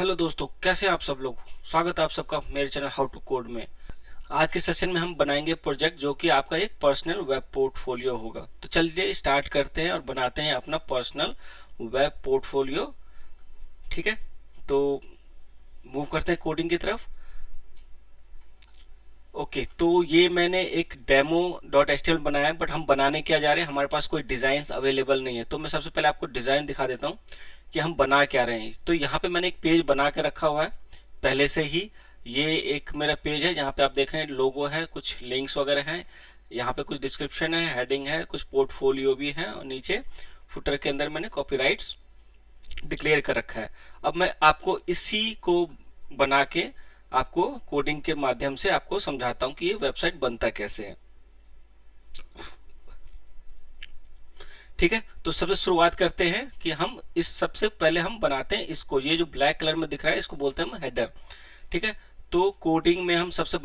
Hello दोस्तों, कैसे हैं आप सब लोग। स्वागत है आप सबका मेरे चैनल हाउ टू कोड में। आज के सेशन में हम बनाएंगे प्रोजेक्ट जो कि आपका एक पर्सनल वेब पोर्टफोलियो होगा। तो चलिए स्टार्ट करते हैं और बनाते हैं अपना पर्सनल वेब पोर्टफोलियो। ठीक है, तो मूव करते हैं कोडिंग की तरफ। ओके, तो ये मैंने एक demo dot H T M L बनाया है, बट हम बनाने क्या जा रहे हैं, हमारे पास कोई डिजाइन अवेलेबल नहीं है। तो मैं सबसे पहले आपको डिजाइन दिखा देता हूँ कि हम बना क्या रहे हैं। तो यहाँ पे मैंने एक पेज बना के रखा हुआ है पहले से ही। ये एक मेरा पेज है जहाँ पे आप देख रहे हैं लोगो है, कुछ लिंक्स वगैरह हैं, यहाँ पे कुछ डिस्क्रिप्शन है, हेडिंग है, कुछ पोर्टफोलियो भी है, और नीचे फुटर के अंदर मैंने कॉपीराइट्स डिक्लेयर कर रखा है। अब मैं आपको इसी को बना के आपको कोडिंग के माध्यम से आपको समझाता हूँ कि ये वेबसाइट बनता कैसे है। ठीक है, तो सबसे शुरुआत करते हैं कि हम इस सबसे पहले हम बनाते हैं इसको। ये जो ब्लैक कलर में दिख रहा है इसको बोलते हैं हम हेडर। ठीक है, तो कोडिंग में हम सबसे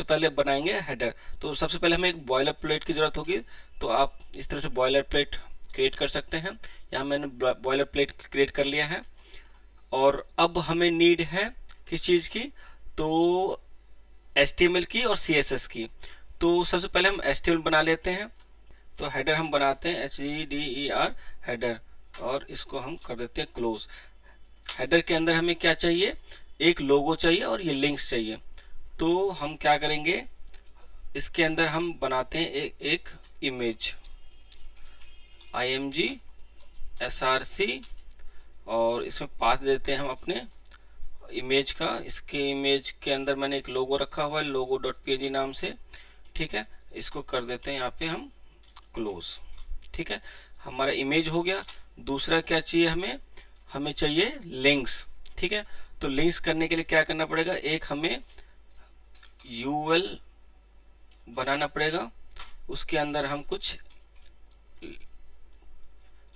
पहले बनाएंगे हेडर। तो सबसे पहले हमें एक बॉयलर प्लेट की जरूरत होगी। तो आप इस तरह से बॉयलर प्लेट क्रिएट कर सकते हैं। यहाँ मैंने बॉयलर प्लेट क्रिएट कर लिया है। और अब हमें नीड है किस चीज की, तो HTML की और CSS की। तो सबसे पहले हम HTML बना लेते हैं। तो हेडर हम बनाते हैं HEDER हेडर, और इसको हम कर देते हैं क्लोज। हेडर के अंदर हमें क्या चाहिए, एक लोगो चाहिए और ये लिंक्स चाहिए। तो हम क्या करेंगे, इसके अंदर हम बनाते हैं एक इमेज img src, और इसमें पाथ देते हैं हम अपने इमेज का। इसके इमेज के अंदर मैंने एक लोगो रखा हुआ है लोगो डॉट png नाम से। ठीक है, इसको कर देते हैं यहाँ पे हम क्लोज। ठीक है, हमारा इमेज हो गया। दूसरा क्या चाहिए हमें, हमें चाहिए लिंक्स। ठीक है, तो लिंक्स करने के लिए क्या करना पड़ेगा, एक हमें यूएल बनाना पड़ेगा। उसके अंदर हम कुछ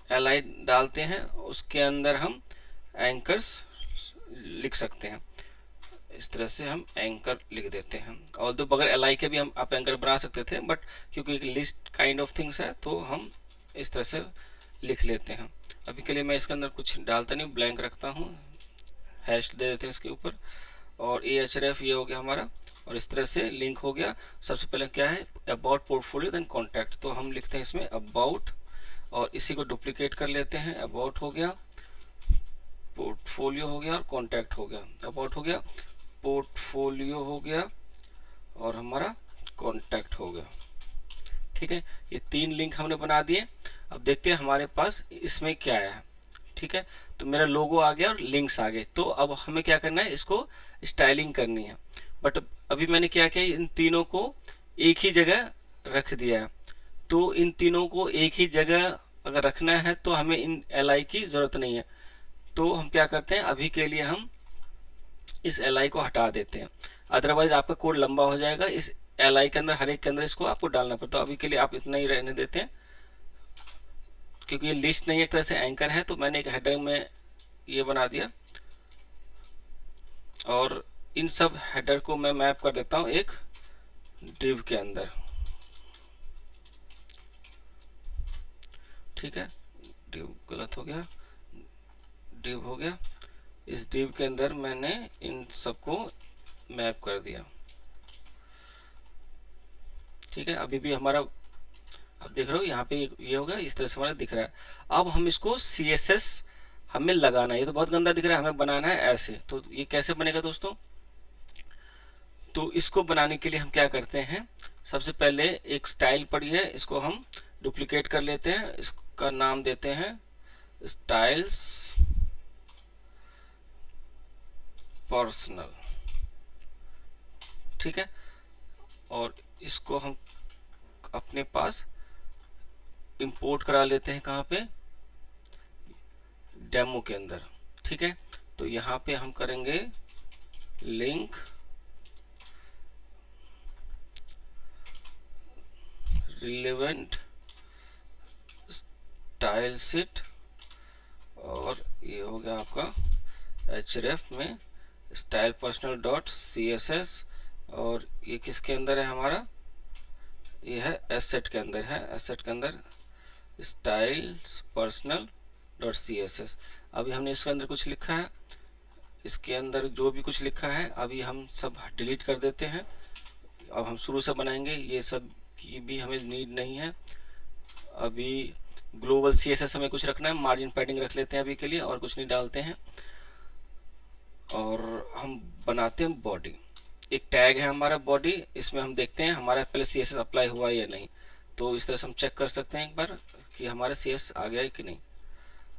एलाई डालते हैं, उसके अंदर हम एंकर्स लिख सकते हैं। इस तरह से हम एंकर लिख देते हैं। और दो बगैर एल आई के भी हम आप एंकर बना सकते थे, बट क्योंकि एक लिस्ट काइंड ऑफ थिंग्स है तो हम इस तरह से लिख लेते हैं। अभी के लिए मैं इसके अंदर कुछ डालता नहीं, ब्लैंक रखता हूँ। हैश दे देते हैं इसके ऊपर। और ए एच एफ ये हो गया हमारा, और इस तरह से लिंक हो गया। सबसे पहले क्या है, अबाउट पोर्टफोलियो देन कॉन्टैक्ट। तो हम लिखते हैं इसमें अबाउट, और इसी को डुप्लीकेट कर लेते हैं। अबाउट हो गया, पोर्टफोलियो हो गया, और कॉन्टैक्ट हो गया। अबाउट हो गया, पोर्टफोलियो हो गया, और हमारा कॉन्टैक्ट हो गया। ठीक है, ये तीन लिंक हमने बना दिए। अब देखते हैं हमारे पास इसमें क्या है। ठीक है, तो मेरा लोगो आ गया और लिंक्स आ गए। तो अब हमें क्या करना है, इसको स्टाइलिंग करनी है। बट अभी मैंने क्या किया, इन तीनों को एक ही जगह रख दिया है। तो इन तीनों को एक ही जगह अगर रखना है तो हमें इन एल की जरूरत नहीं है। तो हम क्या करते हैं, अभी के लिए हम इस एल को हटा देते हैं, अदरवाइज आपका कोड लंबा हो जाएगा। इस एल के अंदर हर एक के अंदर इसको आपको डालना पड़ता है। अभी के लिए आप इतना ही रहने देते हैं, क्योंकि ये लिस्ट नहीं है, एक तरह से एंकर है। तो मैंने एक हेडर में ये बना दिया, और इन सब हेडर को मैं मैप कर देता हूँ एक डिव के अंदर। ठीक है, डिव गलत हो गया, डिव हो गया। इस डिव के अंदर मैंने इन सबको मैप कर दिया। ठीक है, अभी भी हमारा आप देख रहे हो यहाँ पे ये होगा, इस तरह से हमारा दिख रहा है। अब हम इसको CSS हमें लगाना है। ये तो बहुत गंदा दिख रहा है, हमें बनाना है ऐसे। तो ये कैसे बनेगा दोस्तों, तो इसको बनाने के लिए हम क्या करते हैं, सबसे पहले एक स्टाइल पड़ी है, इसको हम डुप्लीकेट कर लेते हैं। इसका नाम देते हैं स्टाइल्स पर्सनल। ठीक है, और इसको हम अपने पास इंपोर्ट करा लेते हैं, कहाँ पे, डेमो के अंदर। ठीक है, तो यहाँ पे हम करेंगे लिंक रिलेवेंट स्टाइल शीट, और ये हो गया आपका href में स्टाइल पर्सनल डॉट css। और ये किसके अंदर है हमारा, ये है एसेट के अंदर है, एसेट के अंदर स्टाइल पर्सनल डॉट css। अभी हमने इसके अंदर कुछ लिखा है, इसके अंदर जो भी कुछ लिखा है अभी हम सब डिलीट कर देते हैं। अब हम शुरू से बनाएंगे, ये सब की भी हमें नीड नहीं है। अभी ग्लोबल CSS हमें कुछ रखना है, मार्जिन पैडिंग रख लेते हैं अभी के लिए, और कुछ नहीं डालते हैं। और हम बनाते हैं बॉडी, एक टैग है हमारा बॉडी, इसमें हम देखते हैं हमारा पहले CSS अप्लाई हुआ है या नहीं। तो इस तरह से हम चेक कर सकते हैं एक बार कि हमारा CSS आ गया है कि नहीं।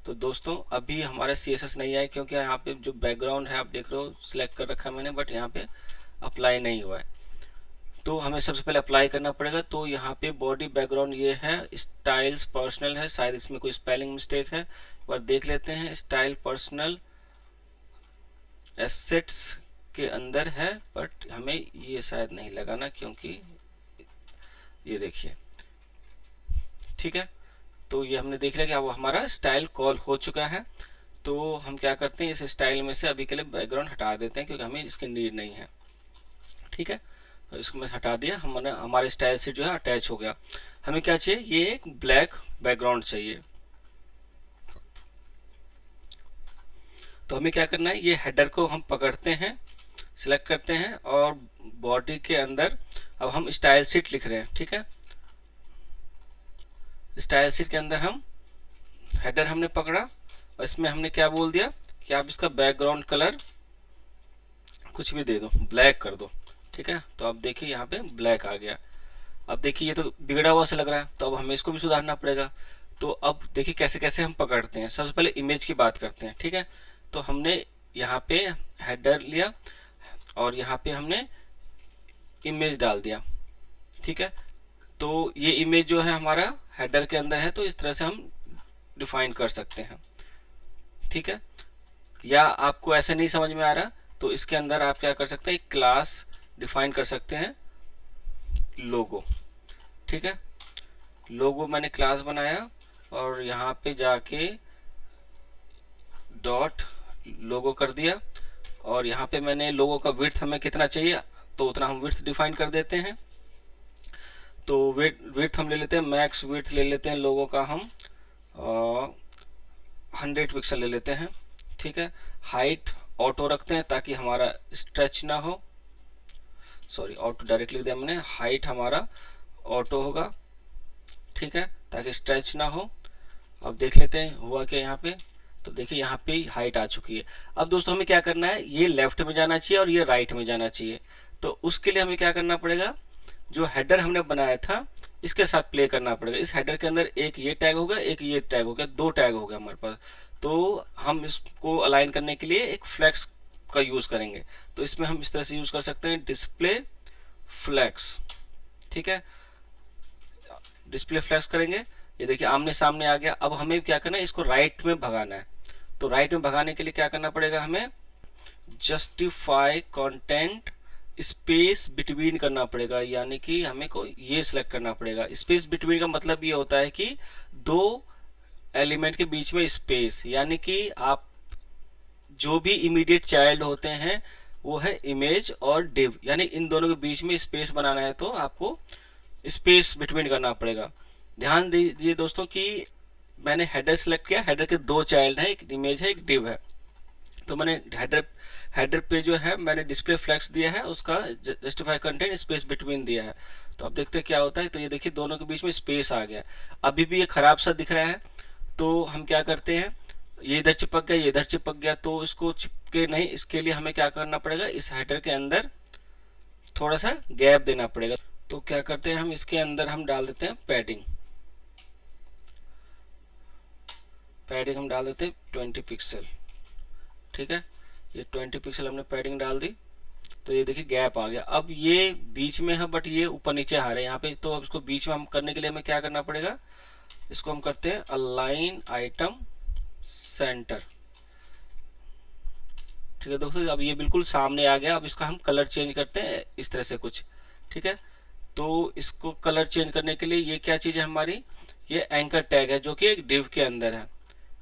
तो दोस्तों अभी हमारा CSS नहीं आया, क्योंकि यहाँ पे जो बैकग्राउंड है आप देख रहे हो सिलेक्ट कर रखा है मैंने, बट यहाँ पे अप्लाई नहीं हुआ है। तो हमें सबसे पहले अप्लाई करना पड़ेगा। तो यहाँ पे बॉडी बैकग्राउंड ये है, स्टाइल्स पर्सनल है, शायद इसमें कोई स्पेलिंग मिस्टेक है, एक बार देख लेते हैं। स्टाइल पर्सनल एसेट्स के अंदर है, बट हमें ये शायद नहीं लगाना, क्योंकि ये देखिए, ठीक है। तो ये हमने देख लिया कि अब हमारा स्टाइल कॉल हो चुका है। तो हम क्या करते हैं, इस स्टाइल में से अभी के लिए बैकग्राउंड हटा देते हैं, क्योंकि हमें इसकी नीड नहीं है, ठीक है। तो इसको मैं हटा दिया, हमने हमारे स्टाइल से जो है अटैच हो गया। हमें क्या चाहिए, ये एक ब्लैक बैकग्राउंड चाहिए। तो हमें क्या करना है, ये हेडर को हम पकड़ते हैं, सिलेक्ट करते हैं, और बॉडी के अंदर अब हम स्टाइल शीट लिख रहे हैं, ठीक है। स्टाइल शीट के अंदर हम हेडर हमने पकड़ा, और इसमें हमने क्या बोल दिया कि आप इसका बैकग्राउंड कलर कुछ भी दे दो, ब्लैक कर दो, ठीक है। तो अब देखिए यहाँ पे ब्लैक आ गया। अब देखिए ये तो बिगड़ा हुआ से लग रहा है, तो अब हमें इसको भी सुधारना पड़ेगा। तो अब देखिए कैसे कैसे हम पकड़ते हैं। सबसे पहले इमेज की बात करते हैं, ठीक है। तो हमने यहाँ पे हेडर लिया, और यहाँ पे हमने इमेज डाल दिया, ठीक है। तो ये इमेज जो है हमारा हेडर के अंदर है, तो इस तरह से हम डिफाइन कर सकते हैं, ठीक है। या आपको ऐसे नहीं समझ में आ रहा, तो इसके अंदर आप क्या कर सकते हैं, एक क्लास डिफाइन कर सकते हैं, लोगो, ठीक है। लोगो मैंने क्लास बनाया, और यहाँ पे जाके डॉट लोगो कर दिया, और यहाँ पे मैंने लोगो का विड्थ हमें कितना चाहिए, तो उतना हम विड्थ डिफाइन कर देते हैं। तो विड्थ हम ले लेते हैं, मैक्स विड्थ ले लेते हैं लोगो का हम 100 पिक्सल ले लेते हैं, ठीक है। हाइट ऑटो रखते हैं ताकि हमारा स्ट्रेच ना हो, सॉरी ऑटो डायरेक्टली लिख दिया मैंने, हाइट हमारा ऑटो होगा, ठीक है, ताकि स्ट्रेच ना हो। अब देख लेते हैं हुआ क्या यहाँ पे। तो देखिए यहाँ पे हाइट आ चुकी है। अब दोस्तों हमें क्या करना है, ये लेफ्ट में जाना चाहिए और ये राइट में जाना चाहिए। तो उसके लिए हमें क्या करना पड़ेगा, जो हेडर हमने बनाया था इसके साथ प्ले करना पड़ेगा। इस हेडर के अंदर एक ये टैग होगा, एक ये टैग होगा, दो टैग हो गया हमारे पास। तो हम इसको अलाइन करने के लिए एक फ्लैक्स का यूज करेंगे। तो इसमें हम इस तरह से यूज कर सकते हैं, डिस्प्ले फ्लैक्स, ठीक है। डिस्प्ले फ्लैक्स करेंगे, ये देखिए आमने सामने आ गया। अब हमें क्या करना है, इसको राइट में भगाना है। तो राइट में भगाने के लिए क्या करना पड़ेगा, हमें जस्टिफाई कंटेंट स्पेस बिटवीन करना पड़ेगा, यानी कि हमें को ये सिलेक्ट करना पड़ेगा। स्पेस बिटवीन का मतलब ये होता है कि दो एलिमेंट के बीच में स्पेस, यानी कि आप जो भी इमीडिएट चाइल्ड होते हैं वो है इमेज और डिव, यानी इन दोनों के बीच में स्पेस बनाना है, तो आपको स्पेस बिटवीन करना पड़ेगा। ध्यान दीजिए दोस्तों कि मैंने हेडर सेलेक्ट किया, हेडर के दो चाइल्ड है, एक इमेज है एक डिव है। तो मैंने हेडर पे जो है मैंने डिस्प्ले फ्लैक्स दिया है, उसका जस्टिफाई कंटेंट स्पेस बिटवीन दिया है। तो अब देखते हैं क्या होता है। तो ये देखिए दोनों के बीच में स्पेस आ गया। अभी भी ये खराब सा दिख रहा है, तो हम क्या करते हैं, ये इधर चिपक गया, ये इधर चिपक गया, तो इसको चिपके नहीं, इसके लिए हमें क्या करना पड़ेगा, इस हेडर के अंदर थोड़ा सा गैप देना पड़ेगा। तो क्या करते हैं, हम इसके अंदर हम डाल देते हैं पैडिंग। पैडिंग हम डाल देते हैं 20 पिक्सल, ठीक है। ये 20 पिक्सल हमने पैडिंग डाल दी। तो ये देखिए गैप आ गया। अब ये बीच में है, बट ये ऊपर नीचे आ रहा है यहाँ पे। तो अब इसको बीच में हम करने के लिए हमें क्या करना पड़ेगा, इसको हम करते हैं अलाइन आइटम सेंटर, ठीक है दोस्तों। अब ये बिल्कुल सामने आ गया। अब इसका हम कलर चेंज करते हैं इस तरह से कुछ, ठीक है। तो इसको कलर चेंज करने के लिए ये क्या चीज है हमारी, ये एंकर टैग है जो कि एक डिव के अंदर है,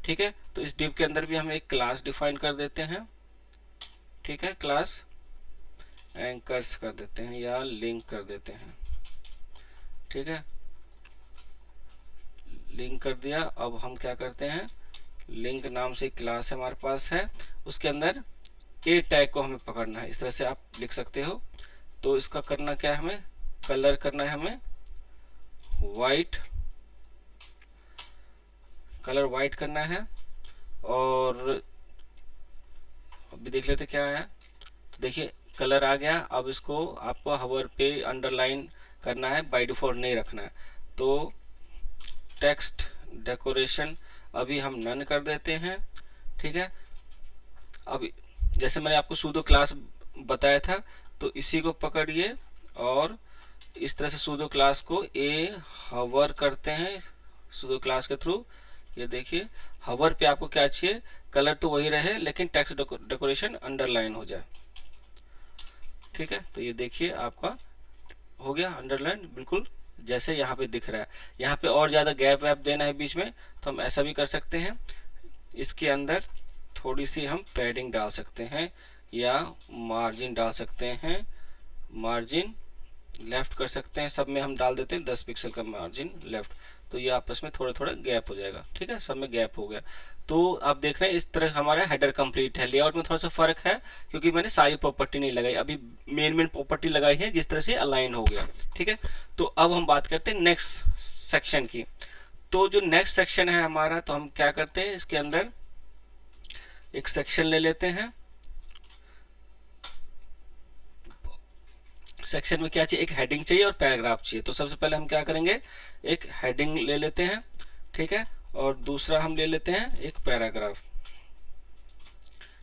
ठीक है। तो इस डिव के अंदर भी हम एक क्लास डिफाइन कर देते हैं, ठीक है। क्लास एंकर्स कर देते हैं या लिंक कर देते हैं, ठीक है। लिंक कर दिया। अब हम क्या करते हैं, लिंक नाम से क्लास हमारे पास है, उसके अंदर ए टैग को हमें पकड़ना है, इस तरह से आप लिख सकते हो। तो इसका करना क्या है, हमें कलर करना है, हमें वाइट, कलर वाइट करना है। और अभी देख लेते क्या है। तो देखिए कलर आ गया। अब इसको आपको हवर पे अंडरलाइन करना है, बाय डिफॉल्ट नहीं रखना है। तो टेक्स्ट डेकोरेशन अभी हम नन कर देते हैं, ठीक है। अब जैसे मैंने आपको सूडो क्लास बताया था, तो इसी को पकड़िए और इस तरह से सूडो क्लास को हवर करते हैं सूडो क्लास के थ्रू। ये देखिए हवर पे आपको क्या चाहिए, कलर तो वही रहे लेकिन टेक्स्ट डेकोरेशन अंडरलाइन हो जाए, ठीक है। तो ये देखिए आपका हो गया अंडरलाइन, बिल्कुल जैसे यहाँ पे दिख रहा है। यहाँ पे और ज्यादा गैप वैप देना है बीच में, तो हम ऐसा भी कर सकते हैं। इसके अंदर थोड़ी सी हम पैडिंग डाल सकते हैं या मार्जिन डाल सकते हैं, मार्जिन लेफ्ट कर सकते हैं। सब में हम डाल देते हैं 10 पिक्सल का मार्जिन लेफ्ट। तो ये आपस में थोड़ा थोड़ा गैप हो जाएगा, ठीक है। सब में गैप हो गया। तो आप देख रहे हैं इस तरह हमारा हेडर कंप्लीट है। लेआउट में थोड़ा सा फर्क है क्योंकि मैंने सारी प्रॉपर्टी नहीं लगाई, अभी मेन प्रॉपर्टी लगाई है जिस तरह से अलाइन हो गया, ठीक है। तो अब हम बात करते हैं नेक्स्ट सेक्शन की। तो जो नेक्स्ट सेक्शन है हमारा, तो हम क्या करते हैं, इसके अंदर एक सेक्शन ले लेते हैं। सेक्शन में क्या चाहिए, एक हेडिंग चाहिए और पैराग्राफ चाहिए। तो सबसे पहले हम क्या करेंगे, एक हेडिंग ले लेते हैं, ठीक है। और दूसरा हम ले लेते हैं एक पैराग्राफ,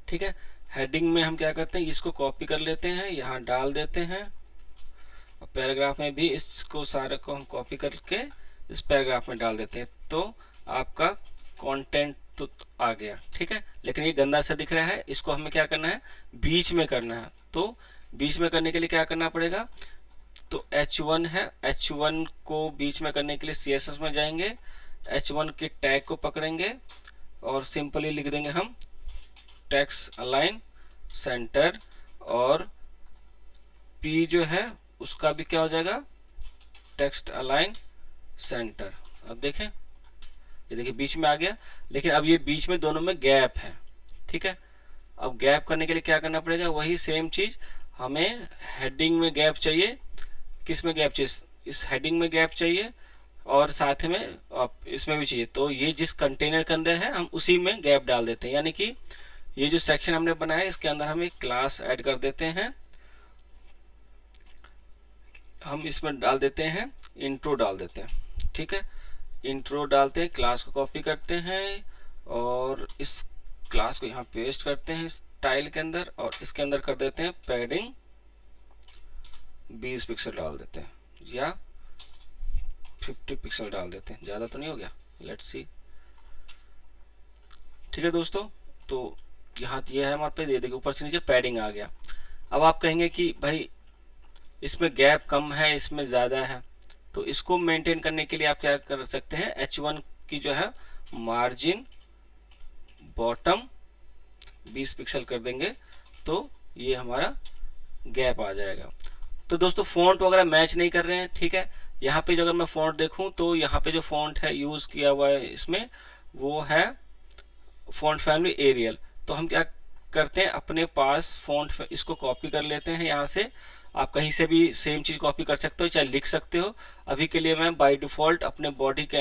ठीक है। हेडिंग में हम क्या करते हैं, इसको कॉपी कर लेते हैं, यहाँ डाल देते हैं। और पैराग्राफ में भी इसको सारे को हम कॉपी करके इस पैराग्राफ में डाल देते हैं। तो आपका कंटेंट तो आ गया, ठीक है। लेकिन ये गंदा सा दिख रहा है, इसको हमें क्या करना है, बीच में करना है। तो बीच में करने के लिए क्या करना पड़ेगा, तो H1 है, H1 को बीच में करने के लिए CSS में जाएंगे, H1 के टैग को पकड़ेंगे और सिंपली लिख देंगे हम टेक्स्ट अलाइन सेंटर। और P जो है उसका भी क्या हो जाएगा, टेक्स्ट अलाइन सेंटर। अब देखें, ये देखिए बीच में आ गया, लेकिन अब ये बीच में दोनों में गैप है, ठीक है। अब गैप करने के लिए क्या करना पड़ेगा, वही सेम चीज, हमें हेडिंग में गैप चाहिए। किस में गैप चाहिए, इस हेडिंग में गैप चाहिए और साथ में इसमें भी चाहिए। तो ये जिस कंटेनर के अंदर है हम उसी में गैप डाल देते हैं। यानी कि ये जो सेक्शन हमने बनाया है इसके अंदर हम एक क्लास ऐड कर देते हैं। हम इसमें डाल देते हैं इंट्रो डाल देते हैं, ठीक है। इंट्रो डालते हैं, क्लास को कॉपी करते हैं और इस क्लास को यहाँ पेस्ट करते हैं स्टाइल के अंदर और इसके अंदर कर देते हैं पैडिंग 20 पिक्सल डाल देते हैं या 50 पिक्सल डाल देते हैं, ज्यादा तो नहीं हो गया, लेट्स सी, ठीक है दोस्तों। तो यहाँ ये है हमारे पे, ये देखिए ऊपर से नीचे पैडिंग आ गया। अब आप कहेंगे कि भाई इसमें गैप कम है, इसमें ज्यादा है, तो इसको मेंटेन करने के लिए आप क्या कर सकते हैं, H1 की जो है मार्जिन बॉटम 20 पिक्सल कर देंगे, तो ये हमारा गैप आ जाएगा। तो दोस्तों फॉन्ट वगैरह मैच नहीं कर रहे हैं, ठीक है। यहाँ पे जो अगर मैं फॉन्ट देखूं तो यहाँ पे जो फॉन्ट है यूज किया हुआ है इसमें वो है फॉन्ट फैमिली एरियल। तो हम क्या करते हैं, अपने पास फॉन्ट इसको कॉपी कर लेते हैं यहाँ से। आप कहीं से भी सेम चीज कॉपी कर सकते हो, चाहे लिख सकते हो। अभी के लिए मैं बाय डिफॉल्ट अपने बॉडी के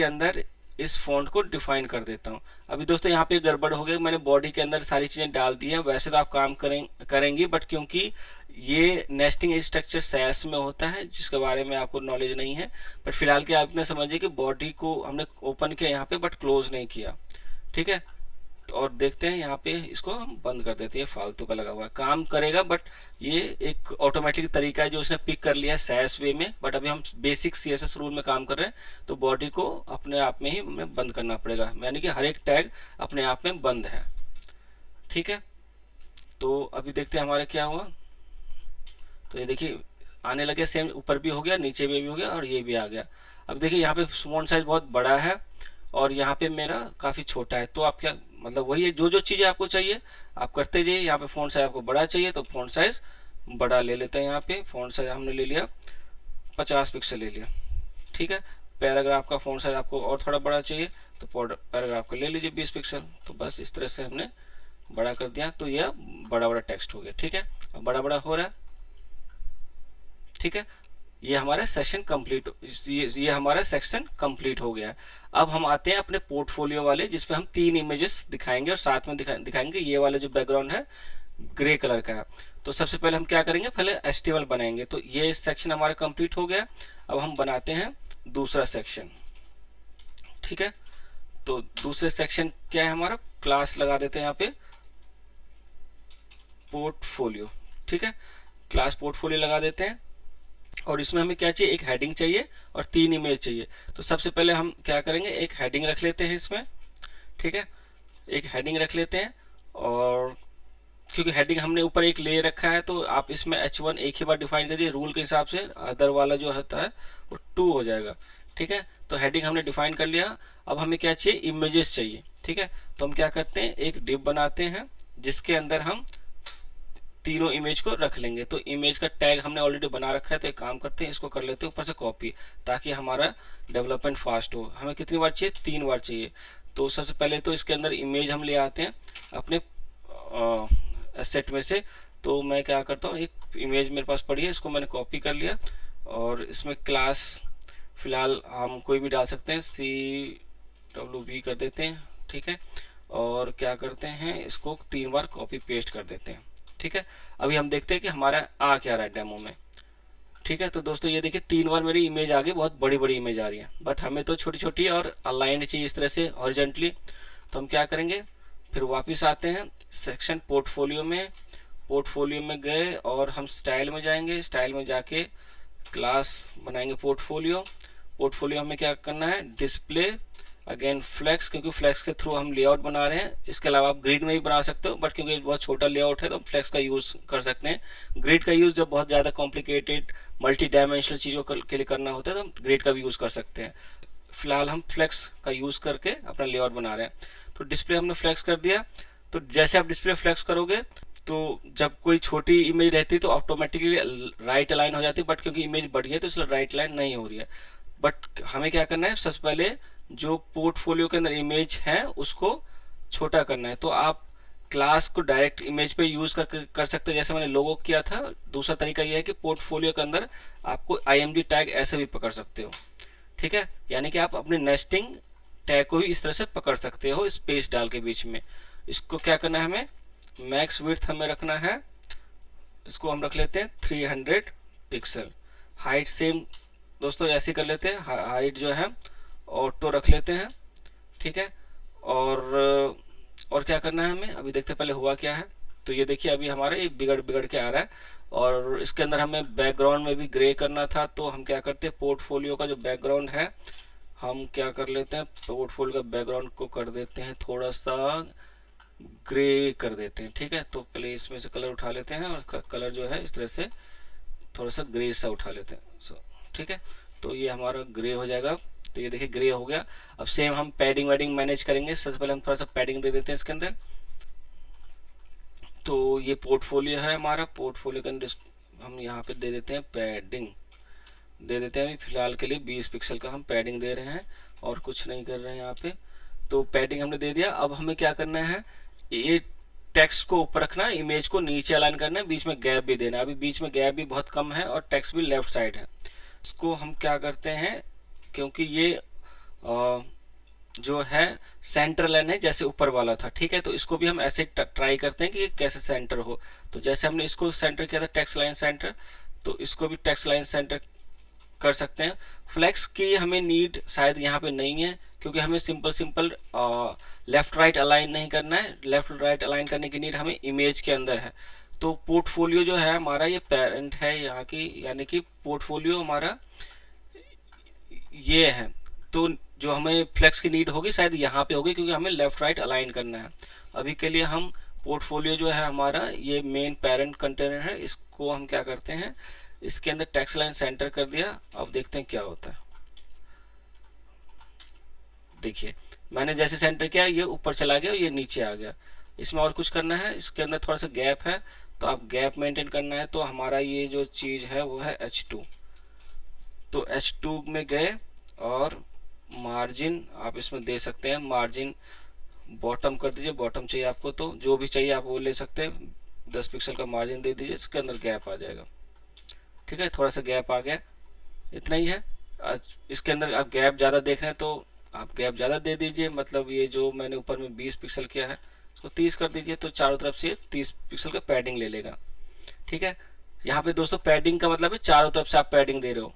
अंदर इस फॉन्ट को डिफाइन कर देता हूँ। अभी दोस्तों यहाँ पे गड़बड़ हो गया, मैंने बॉडी के अंदर सारी चीजें डाल दी हैं। वैसे तो आप काम करेंगी, बट क्योंकि ये नेस्टिंग स्ट्रक्चर सैस में होता है जिसके बारे में आपको नॉलेज नहीं है, बट फिलहाल के आप इतना समझिए कि बॉडी को हमने ओपन किया यहाँ पे बट क्लोज नहीं किया, ठीक है। और देखते हैं यहाँ पे इसको हम बंद कर देते हैं, फालतू का लगा हुआ है, काम करेगा बट ये एक ऑटोमेटिक तरीका है जो उसने पिक कर लिया है सैस वे में। बट अभी हम बेसिक CSS रूल में काम कर रहे हैं, तो बॉडी को अपने आप में ही हमें बंद करना पड़ेगा, यानी कि हर एक टैग अपने आप में बंद है, ठीक है। तो अभी देखते हैं हमारे क्या हुआ। तो ये देखिए आने लगे, सेम ऊपर भी हो गया, नीचे भी हो गया और ये भी आ गया। अब देखिए यहाँ पे फॉन्ट साइज बहुत बड़ा है और यहाँ पे मेरा काफी छोटा है। तो आप क्या, मतलब वही है, जो जो चीजें आपको चाहिए आप करते जाइए। यहाँ पे फॉन्ट साइज आपको बड़ा चाहिए तो फॉन्ट साइज बड़ा ले लेते हैं। यहाँ पे फॉन्ट साइज हमने ले लिया 50 पिक्सल ले लिया, ठीक है। पैराग्राफ का फॉन्ट साइज आपको और थोड़ा बड़ा चाहिए तो पैराग्राफ का ले लीजिए 20 पिक्सल। तो बस इस तरह से हमने बड़ा कर दिया, तो यह बड़ा बड़ा टेक्स्ट हो गया। ठीक है, अब बड़ा बड़ा हो रहा है। ठीक है, ये हमारा सेशन कंप्लीट, ये हमारा सेक्शन कंप्लीट हो गया है। अब हम आते हैं अपने पोर्टफोलियो वाले, जिसपे हम 3 इमेजेस दिखाएंगे और साथ में दिखाएंगे ये वाला जो बैकग्राउंड है ग्रे कलर का है। तो सबसे पहले हम क्या करेंगे, पहले HTML बनाएंगे। तो ये सेक्शन हमारा कंप्लीट हो गया। अब हम बनाते हैं दूसरा सेक्शन। ठीक है, तो दूसरे सेक्शन क्या है हमारा, क्लास लगा देते हैं यहाँ पे पोर्टफोलियो। ठीक है, क्लास पोर्टफोलियो लगा देते हैं। और इसमें हमें क्या चाहिए, एक हेडिंग चाहिए और 3 इमेज चाहिए। तो सबसे पहले हम क्या करेंगे, एक हेडिंग रख लेते हैं इसमें। ठीक है, एक हेडिंग रख लेते हैं। और क्योंकि हेडिंग हमने ऊपर एक ले रखा है, तो आप इसमें H1 एक ही बार डिफाइन कर दिए रूल के हिसाब से, अदर वाला जो होता है वो 2 हो जाएगा। ठीक है, तो हेडिंग हमने डिफाइन कर लिया। अब हमें क्या चाहिए, इमेजेस चाहिए। ठीक है, तो हम क्या करते हैं, एक डिव बनाते हैं जिसके अंदर हम तीनों इमेज को रख लेंगे। तो इमेज का टैग हमने ऑलरेडी बना रखा है, तो एक काम करते हैं, इसको कर लेते हैं ऊपर से कॉपी, ताकि हमारा डेवलपमेंट फास्ट हो। हमें कितनी बार चाहिए, 3 बार चाहिए। तो सबसे पहले तो इसके अंदर इमेज हम ले आते हैं अपने सेट में से। तो मैं क्या करता हूँ, एक इमेज मेरे पास पड़ी है, इसको मैंने कॉपी कर लिया और इसमें क्लास फिलहाल हम कोई भी डाल सकते हैं, CWB कर देते हैं। ठीक है, और क्या करते हैं, इसको 3 बार कॉपी पेस्ट कर देते हैं। ठीक है, अभी हम देखते हैं कि हमारा आ क्या रहा है डेमो में। ठीक है, तो दोस्तों ये देखिए 3 बार मेरी इमेज आ गई, बहुत बड़ी बड़ी इमेज आ रही है, बट हमें तो छोटी छोटी और अलाइंड चाहिए इस तरह से हॉरिजॉन्टली। तो हम क्या करेंगे, फिर वापस आते हैं सेक्शन पोर्टफोलियो में। पोर्टफोलियो में गए और हम स्टाइल में जाएंगे, स्टाइल में जाके क्लास बनाएंगे पोर्टफोलियो। पोर्टफोलियो हमें क्या करना है, डिस्प्ले अगेन फ्लेक्स, क्योंकि फ्लेक्स के थ्रू हम लेआउट बना रहे हैं। इसके अलावा आप ग्रिड में भी बना सकते हो, बट क्योंकि बहुत छोटा लेआउट है तो हम फ्लेक्स का यूज कर सकते हैं। ग्रिड का यूज जब बहुत ज्यादा कॉम्प्लिकेटेड मल्टी डायमेंशनल चीजों के लिए करना होता है तो हम ग्रिड का भी यूज कर सकते हैं। फिलहाल हम फ्लेक्स का यूज करके अपना लेआउट बना रहे हैं। तो डिस्प्ले हमने फ्लेक्स कर दिया। तो जैसे आप डिस्प्ले फ्लेक्स करोगे, तो जब कोई छोटी इमेज रहती है तो ऑटोमेटिकली राइट अलाइन हो जाती है, बट क्योंकि इमेज बड़ी है तो इसलिए राइट अलाइन नहीं हो रही है। बट हमें क्या करना है, सबसे पहले जो पोर्टफोलियो के अंदर इमेज है उसको छोटा करना है। तो आप क्लास को डायरेक्ट इमेज पे यूज कर सकते हैं, जैसे मैंने लोगो किया था। दूसरा तरीका यह है कि पोर्टफोलियो के अंदर आपको IMG टैग ऐसे भी पकड़ सकते हो। ठीक है, यानी कि आप अपने नेस्टिंग टैग को भी इस तरह से पकड़ सकते हो स्पेस डाल के बीच में। इसको क्या करना है, हमें मैक्स विड्थ हमें रखना है, इसको हम रख लेते हैं 300 पिक्सल। हाइट सेम दोस्तों ऐसे कर लेते हैं, हाइट जो है ऑटो रख लेते हैं। ठीक है, और क्या करना है हमें, अभी देखते हैं पहले हुआ क्या है। तो ये देखिए अभी हमारा ये बिगड़ बिगड़ के आ रहा है, और इसके अंदर हमें बैकग्राउंड में भी ग्रे करना था। तो हम क्या करते हैं, पोर्टफोलियो का जो बैकग्राउंड है हम क्या कर लेते हैं, पोर्टफोलियो का बैकग्राउंड को कर देते हैं थोड़ा सा ग्रे कर देते हैं। ठीक है, तो पहले इसमें से कलर उठा लेते हैं और कलर जो है इस तरह से थोड़ा सा ग्रे सा उठा लेते हैं। ठीक है, तो ये हमारा ग्रे हो जाएगा। तो ये देखिए ग्रे हो गया। अब सेम हम पैडिंग वैडिंग मैनेज करेंगे। सबसे पहले हम थोड़ा सा पैडिंग दे देते हैं इसके अंदर। तो ये पोर्टफोलियो है हमारा, पोर्टफोलियो के अंदर हम यहाँ पे दे देते हैं पैडिंग, दे देते हैं। फिलहाल के लिए 20 पिक्सल का हम पैडिंग दे रहे हैं और कुछ नहीं कर रहे हैं यहाँ पे। तो पैडिंग हमने दे दिया। अब हमें क्या करना है, ये टेक्स्ट को ऊपर रखना है, इमेज को नीचे अलाइन करना है, बीच में गैप भी देना है। अभी बीच में गैप भी बहुत कम है और टेक्स्ट भी लेफ्ट साइड है। इसको हम क्या करते हैं, क्योंकि ये जो है सेंटर लाइन है जैसे ऊपर वाला था। ठीक है, तो इसको भी हम ऐसे ट्राई करते हैं कि ये कैसे सेंटर हो। तो जैसे हमने इसको सेंटर किया था टेक्स्ट लाइन सेंटर, तो इसको भी टेक्स्ट लाइन सेंटर कर सकते हैं। फ्लेक्स की हमें नीड शायद यहाँ पे नहीं है, क्योंकि हमें सिंपल लेफ्ट राइट अलाइन नहीं करना है। लेफ्ट राइट अलाइन करने की नीड हमें इमेज के अंदर है। तो पोर्टफोलियो जो है हमारा ये पेरेंट है यहाँ की, यानी कि पोर्टफोलियो हमारा ये है। तो जो हमें फ्लेक्स की नीड होगी शायद यहाँ पे होगी, क्योंकि हमें लेफ्ट राइट अलाइन करना है। अभी के लिए हम पोर्टफोलियो जो है हमारा ये मेन पेरेंट कंटेनर है, इसको हम क्या करते हैं, इसके अंदर टेक्स्ट लाइन सेंटर कर दिया। अब देखते हैं क्या होता है। देखिए मैंने जैसे सेंटर किया ये ऊपर चला गया, ये नीचे आ गया। इसमें और कुछ करना है, इसके अंदर थोड़ा सा गैप है, तो आप गैप मेंटेन करना है। तो हमारा ये जो चीज है वो है H2। तो H2 में गए और मार्जिन आप इसमें दे सकते हैं, मार्जिन बॉटम कर दीजिए, बॉटम चाहिए आपको तो जो भी चाहिए आप वो ले सकते हैं। 10 पिक्सल का मार्जिन दे दीजिए, इसके अंदर गैप आ जाएगा। ठीक है, थोड़ा सा गैप आ गया, इतना ही है। इसके अंदर आप गैप ज़्यादा देख रहे हैं तो आप गैप ज़्यादा दे दीजिए, मतलब ये जो मैंने ऊपर में 20 पिक्सल किया है उसको 30 कर दीजिए, तो चारों तरफ से 30 पिक्सल का पैडिंग ले लेगा। ठीक है, यहाँ पे दोस्तों पैडिंग का मतलब है चारों तरफ से आप पैडिंग दे रहे हो,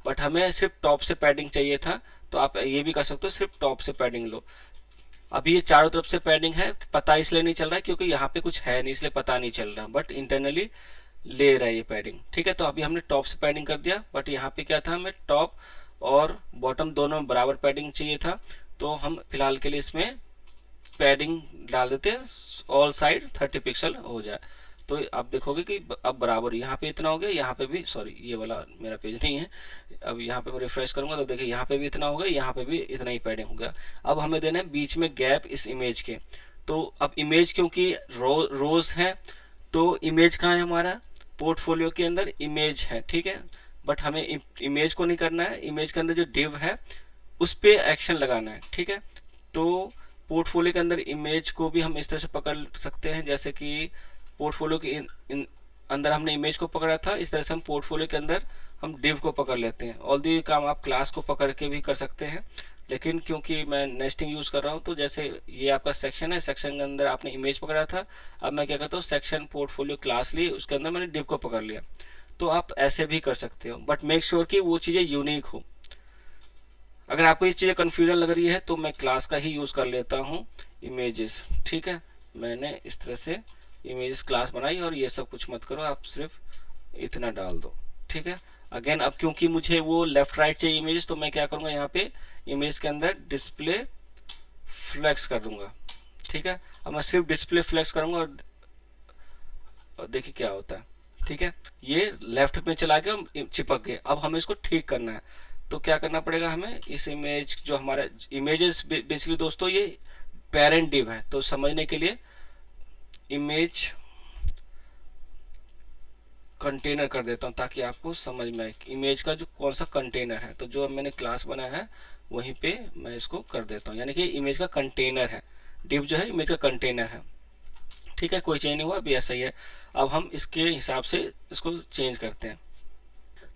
बट हमें सिर्फ टॉप से पैडिंग चाहिए था, तो आप ये भी कर सकते हो, सिर्फ टॉप से पैडिंग लो। अभी ये चारों तरफ से पैडिंग है, पता इसलिए नहीं चल रहा है क्योंकि यहाँ पे कुछ है नहीं, इसलिए पता नहीं चल रहा, बट इंटरनली ले रहा है ये पैडिंग। ठीक है, तो अभी हमने टॉप से पैडिंग कर दिया, बट यहाँ पे क्या था, हमें टॉप और बॉटम दोनों में बराबर पैडिंग चाहिए था, तो हम फिलहाल के लिए इसमें पैडिंग डाल देते हैं, ऑल साइड 30 पिक्सल हो जाए। तो आप देखोगे कि अब बराबर यहाँ पे इतना हो गया, यहाँ पे भी, सॉरी ये वाला मेरा पेज नहीं है, अब यहाँ पे मैं रिफ्रेश करूंगा तो देखिए यहाँ पे भी इतना हो गया, यहाँ पे भी इतना ही पैडिंग हो गया। अब हमें देना है बीच में गैप इस इमेज के, तो अब इमेज क्योंकि रोज है, तो इमेज कहाँ है, हमारा पोर्टफोलियो के अंदर इमेज है। ठीक है, बट हमें इमेज को नहीं करना है, इमेज के अंदर जो डिव है उस पे एक्शन लगाना है। ठीक है, तो पोर्टफोलियो के अंदर इमेज को भी हम इस तरह से पकड़ सकते हैं, जैसे कि पोर्टफोलियो के अंदर हमने इमेज को पकड़ा था, इस तरह से हम पोर्टफोलियो के अंदर हम डिव को पकड़ लेते हैं। ऑल ये काम आप क्लास को पकड़ के भी कर सकते हैं, लेकिन क्योंकि मैं नेस्टिंग यूज कर रहा हूँ, तो जैसे ये आपका सेक्शन है, सेक्शन के अंदर आपने इमेज पकड़ा था, अब मैं क्या करता हूँ, सेक्शन पोर्टफोलियो क्लास ली, उसके अंदर मैंने डिव को पकड़ लिया। तो आप ऐसे भी कर सकते हो, बट मेक श्योर कि वो चीजें यूनिक हो। अगर आपको ये चीज़ें कन्फ्यूजन लग रही है तो मैं क्लास का ही यूज़ कर लेता हूँ, इमेजेस। ठीक है, मैंने इस तरह से इमेजेस क्लास बनाई, और ये सब कुछ मत करो, आप सिर्फ इतना डाल दो। ठीक है, अगेन अब क्योंकि मुझे वो लेफ्ट राइट चाहिए इमेजेस, तो मैं क्या करूँगा, यहाँ पे इमेज के अंदर डिस्प्ले फ्लेक्स कर दूंगा। ठीक है, अब मैं सिर्फ डिस्प्ले फ्लेक्स करूंगा, और देखिए क्या होता है। ठीक है, ये लेफ्ट में चला गया, चिपक गए। अब हमें इसको ठीक करना है, तो क्या करना पड़ेगा हमें, इस इमेज जो हमारा इमेजेस बेसिकली दोस्तों ये पेरेंट डिव है, तो समझने के लिए इमेज कंटेनर कर देता हूं ताकि आपको समझ में आए इमेज का जो कौन सा कंटेनर है। तो जो मैंने क्लास बनाया है वहीं पे मैं इसको कर देता हूं, यानी कि इमेज का कंटेनर है, डिव जो है इमेज का कंटेनर है। ठीक है, कोई चेंज नहीं हुआ, अभी ऐसा ही है। अब हम इसके हिसाब से इसको चेंज करते हैं।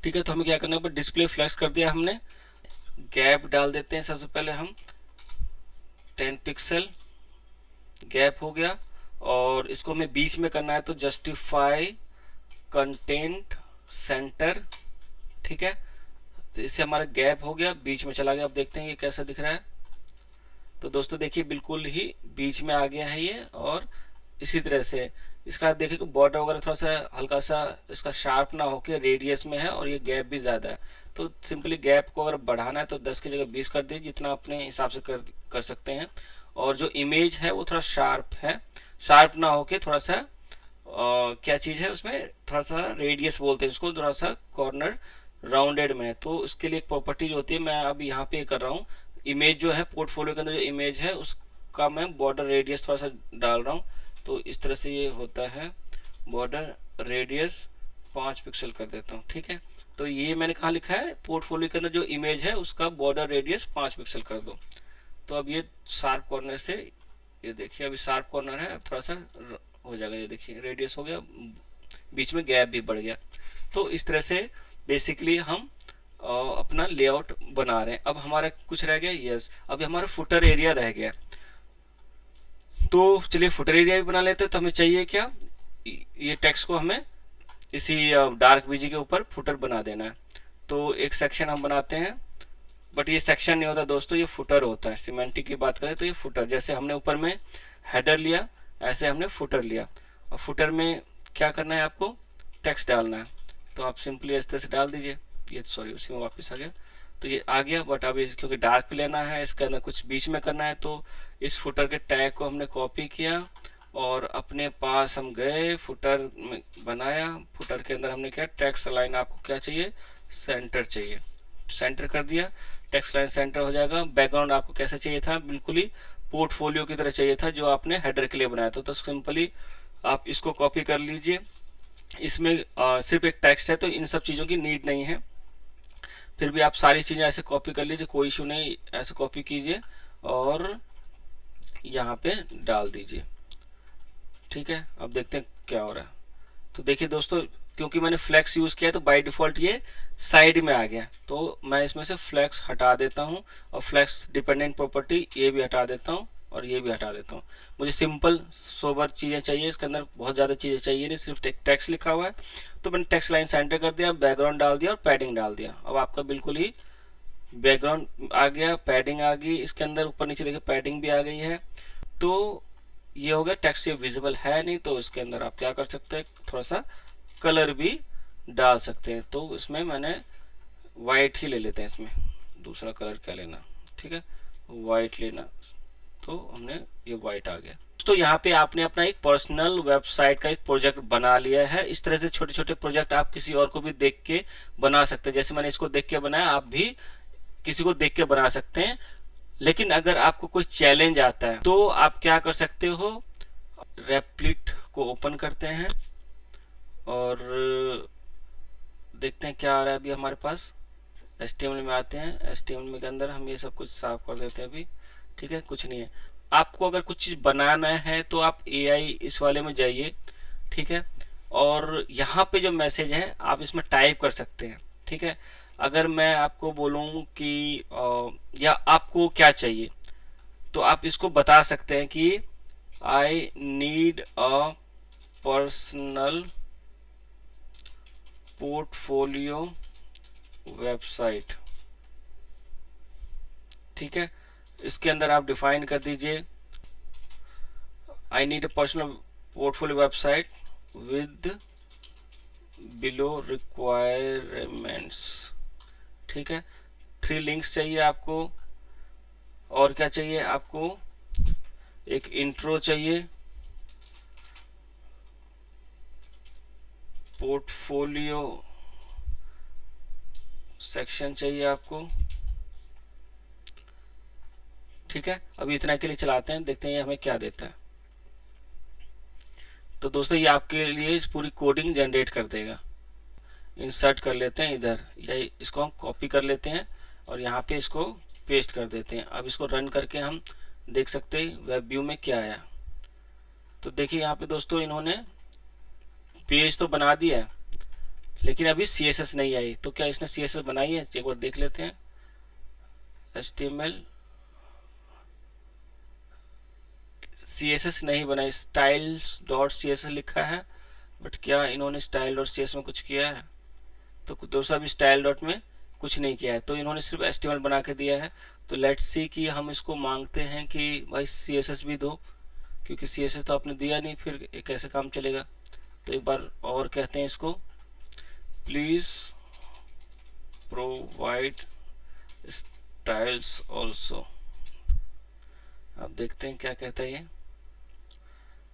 ठीक है, तो हमें क्या करना है, डिस्प्ले फ्लैश कर दिया हमने, गैप डाल देते हैं, सबसे पहले हम 10 पिक्सल गैप हो गया, और इसको हमें बीच में करना है, तो जस्टिफाई कंटेंट सेंटर। ठीक है, तो इससे हमारा गैप हो गया, बीच में चला गया। अब देखते हैं ये कैसा दिख रहा है, तो दोस्तों देखिए बिल्कुल ही बीच में आ गया है ये, और इसी तरह से इसका देखिए बॉर्डर वगैरह थोड़ा सा हल्का सा इसका शार्प ना होके रेडियस में है, और ये गैप भी ज्यादा है। तो सिंपली गैप को अगर बढ़ाना है तो 10 की जगह 20 कर दीजिए, जितना अपने हिसाब से कर सकते हैं। और जो इमेज है वो थोड़ा शार्प है, शार्प ना होके थोड़ा सा क्या चीज है उसमें, थोड़ा सा रेडियस बोलते हैं उसको, थोड़ा सा कॉर्नर राउंडेड में है, तो उसके लिए एक प्रॉपर्टी जो होती है, मैं अब यहाँ पे कर रहा हूँ, इमेज जो है पोर्टफोलियो के अंदर जो इमेज है उसका मैं बॉर्डर रेडियस थोड़ा सा डाल रहा हूँ। तो इस तरह से ये होता है, बॉर्डर रेडियस 5 पिक्सल कर देता हूँ। ठीक है, तो ये मैंने कहा लिखा है, पोर्टफोलियो के अंदर जो इमेज है उसका बॉर्डर रेडियस 5 पिक्सल कर दो। तो अब ये शार्प कॉर्नर से, ये देखिए अभी शार्प कॉर्नर है, अब थोड़ा सा हो जाएगा, ये देखिए रेडियस हो गया, बीच में गैप भी बढ़ गया। तो इस तरह से बेसिकली हम अपना लेआउट बना रहे हैं। अब हमारा कुछ रह गया, यस, अभी हमारा फुटर एरिया रह गया, तो चलिए फुटर एरिया भी बना लेते हैं। तो हमें चाहिए क्या, ये टेक्स्ट को हमें इसी डार्क बीजी के ऊपर फुटर बना देना है। तो एक सेक्शन हम बनाते हैं, बट ये सेक्शन नहीं होता दोस्तों, ये फुटर होता है। सिमेंटिक की बात करें तो ये फुटर, जैसे हमने ऊपर में हेडर लिया ऐसे हमने फुटर लिया। और फुटर में क्या करना है, आपको टेक्स्ट डालना है, तो आप सिंपली इस तरह से डाल दीजिए। ये सॉरी उसी में वापस आ गया, तो ये आ गया। बट अब क्योंकि डार्क पे लेना है, इसके अंदर कुछ बीच में करना है, तो इस फुटर के टैग को हमने कॉपी किया और अपने पास हम गए, फुटर में बनाया। फुटर के अंदर हमने क्या, टेक्स्ट लाइन आपको क्या चाहिए, सेंटर चाहिए, सेंटर कर दिया, टेक्स्ट लाइन सेंटर हो जाएगा। बैकग्राउंड आपको कैसे चाहिए था, बिल्कुल ही पोर्टफोलियो की तरह चाहिए था जो आपने हेडर के लिए बनाया था। तो सिंपली आप इसको कॉपी कर लीजिए। इसमें सिर्फ एक टेक्स्ट है तो इन सब चीज़ों की नीड नहीं है। फिर भी आप सारी चीज़ें ऐसे कॉपी कर लीजिए, कोई इशू नहीं, ऐसे कॉपी कीजिए और यहाँ पे डाल दीजिए। ठीक है, अब देखते हैं क्या हो रहा है। तो देखिए दोस्तों, क्योंकि मैंने फ्लेक्स यूज किया तो बाय डिफॉल्ट ये साइड में आ गया, तो मैं इसमें से फ्लेक्स हटा देता हूँ और फ्लेक्स डिपेंडेंट प्रॉपर्टी ये भी हटा देता हूँ और ये भी हटा देता हूँ। मुझे सिंपल सोबर चीज़ें चाहिए, इसके अंदर बहुत ज़्यादा चीज़ें चाहिए नहीं, सिर्फ टेक्स्ट लिखा हुआ है। तो मैंने टेक्स्ट लाइन सेंटर कर दिया, बैकग्राउंड डाल दिया और पैडिंग डाल दिया। अब आपका बिल्कुल ही बैकग्राउंड आ गया, पैडिंग आ गई, इसके अंदर ऊपर नीचे देखिए पैडिंग भी आ गई है। तो ये हो गया, टेक्स्ट ये विजिबल है नहीं, तो इसके अंदर आप क्या कर सकते हैं, थोड़ा सा कलर भी डाल सकते हैं। तो इसमें मैंने वाइट ही ले लेते हैं, इसमें दूसरा कलर क्या लेना, ठीक है, वाइट लेना। तो हमने ये वाइट आ गया। तो यहाँ पे आपने अपना एक पर्सनल वेबसाइट का एक प्रोजेक्ट बना लिया है। इस तरह से छोटे छोटे प्रोजेक्ट आप किसी और को भी देख के बना सकते हैं। जैसे मैंने इसको देख के बनाया, आप भी किसी को देख के बना सकते हैं। लेकिन अगर आपको कोई चैलेंज आता है तो आप क्या कर सकते हो, रेप्लिट को ओपन करते हैं और देखते हैं क्या आ रहा है अभी हमारे पास। HTML में आते हैं, HTML के अंदर हम ये सब कुछ साफ कर देते हैं अभी। ठीक है, कुछ नहीं है। आपको अगर कुछ चीज बनाना है तो आप AI इस वाले में जाइए, ठीक है, और यहाँ पे जो मैसेज है आप इसमें टाइप कर सकते हैं। ठीक है, अगर मैं आपको बोलूं कि या आपको क्या चाहिए, तो आप इसको बता सकते हैं कि I need a personal portfolio website. ठीक है, इसके अंदर आप डिफाइन कर दीजिए I need a personal portfolio website with below requirements. ठीक है, 3 लिंक्स चाहिए आपको, और क्या चाहिए आपको, एक इंट्रो चाहिए, पोर्टफोलियो सेक्शन चाहिए आपको। ठीक है, अभी इतना के लिए चलाते हैं, देखते हैं ये हमें क्या देता है। तो दोस्तों, ये आपके लिए इस पूरी कोडिंग जनरेट कर देगा। इंसर्ट कर लेते हैं इधर, या इसको हम कॉपी कर लेते हैं और यहाँ पे इसको पेस्ट कर देते हैं। अब इसको रन करके हम देख सकते हैं वेब व्यू में क्या आया। तो देखिए यहाँ पे दोस्तों, इन्होंने पेज तो बना दिया है लेकिन अभी CSS नहीं आई। तो क्या इसने CSS बनाई है, एक बार देख लेते हैं। HTML CSS नहीं बनाई, styles.css लिखा है, बट क्या इन्होंने style.cs में कुछ किया है? तो दोस्तों अभी स्टाइल डॉट में कुछ नहीं किया है, तो इन्होंने सिर्फ HTML बना के दिया है। तो लेट्स सी कि हम इसको मांगते हैं कि भाई CSS भी दो, क्योंकि CSS तो आपने दिया नहीं, फिर कैसे काम चलेगा। तो एक बार और कहते हैं इसको, प्लीज प्रोवाइड स्टाइल्स ऑल्सो। अब देखते हैं क्या कहता है ये।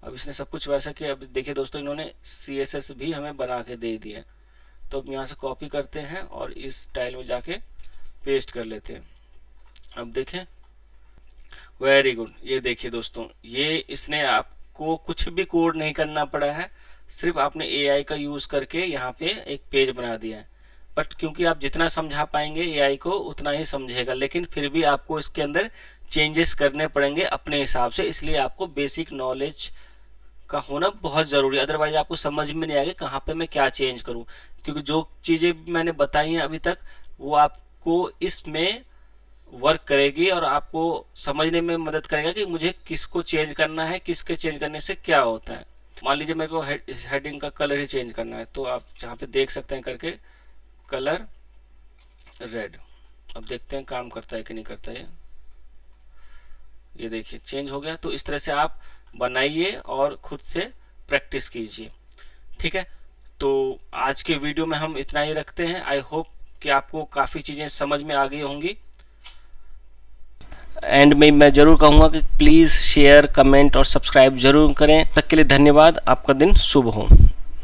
अब इसने सब कुछ वैसा किया। अब देखिए दोस्तों, इन्होंने CSS भी हमें बना के दे दिया। तो अब यहाँ से कॉपी करते हैं और इस स्टाइल में जाके पेस्ट कर लेते हैं। अब देखें, वेरी गुड। ये देखिए दोस्तों, ये इसने आपको कुछ भी कोड नहीं करना पड़ा है, सिर्फ आपने AI का यूज करके यहाँ पे एक पेज बना दिया है। बट क्योंकि आप जितना समझा पाएंगे AI को उतना ही समझेगा, लेकिन फिर भी आपको इसके अंदर चेंजेस करने पड़ेंगे अपने हिसाब से। इसलिए आपको बेसिक नॉलेज का होना बहुत जरूरी है, अदरवाइज आपको समझ में नहीं आएगा कहाँ पे मैं क्या चेंज करूँ। क्योंकि जो चीजें मैंने बताई हैं अभी तक, वो आपको इसमें वर्क करेगी और आपको समझने में मदद करेगा कि मुझे किसको चेंज करना है, किसके चेंज करने से क्या होता है। मान लीजिए मेरे को हेडिंग का कलर ही चेंज करना है, तो आप जहाँ पे देख सकते हैं करके कलर रेड। अब देखते हैं काम करता है कि नहीं करता है। ये देखिए चेंज हो गया। तो इस तरह से आप बनाइए और खुद से प्रैक्टिस कीजिए। ठीक है, तो आज के वीडियो में हम इतना ही रखते हैं। आई होप कि आपको काफ़ी चीज़ें समझ में आ गई होंगी। एंड में मैं जरूर कहूँगा कि प्लीज़ शेयर, कमेंट और सब्सक्राइब जरूर करें। तब तक के लिए धन्यवाद। आपका दिन शुभ हो।